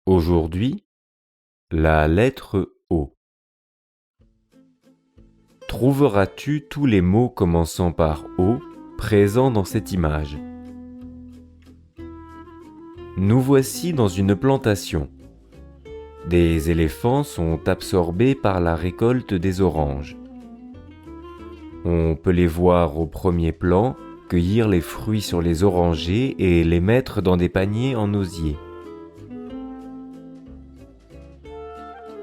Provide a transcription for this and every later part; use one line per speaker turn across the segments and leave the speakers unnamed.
Aujourd'hui, la lettre O. Trouveras-tu tous les mots commençant par O présents dans cette image? Nous voici dans une plantation. Des éléphants sont absorbés par la récolte des oranges. On peut les voir au premier plan cueillir les fruits sur les orangers et les mettre dans des paniers en osier.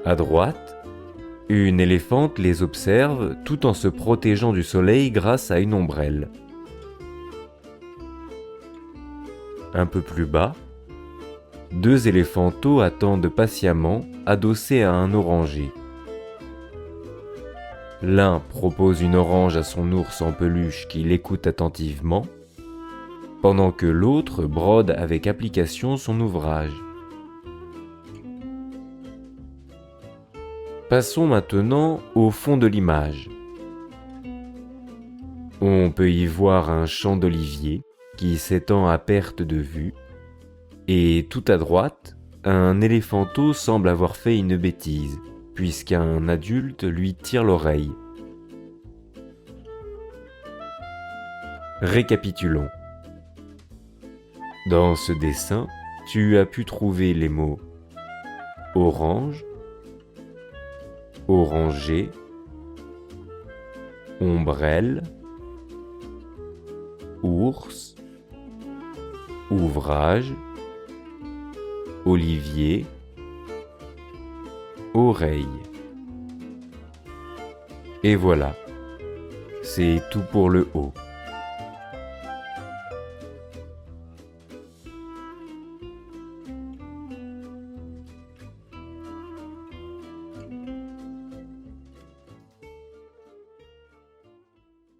À droite, une éléphante les observe tout en se protégeant du soleil grâce à une ombrelle. Un peu plus bas, deux éléphanteaux attendent patiemment adossés à un oranger. L'un propose une orange à son ours en peluche qui l'écoute attentivement, pendant que l'autre brode avec application son ouvrage. Passons maintenant au fond de l'image. On peut y voir un champ d'oliviers qui s'étend à perte de vue, et tout à droite, un éléphanteau semble avoir fait une bêtise, puisqu'un adulte lui tire l'oreille. Récapitulons. Dans ce dessin, tu as pu trouver les mots orange, oranger, ombrelle, ours, ouvrage, olivier, oreille. Et voilà, c'est tout pour le O.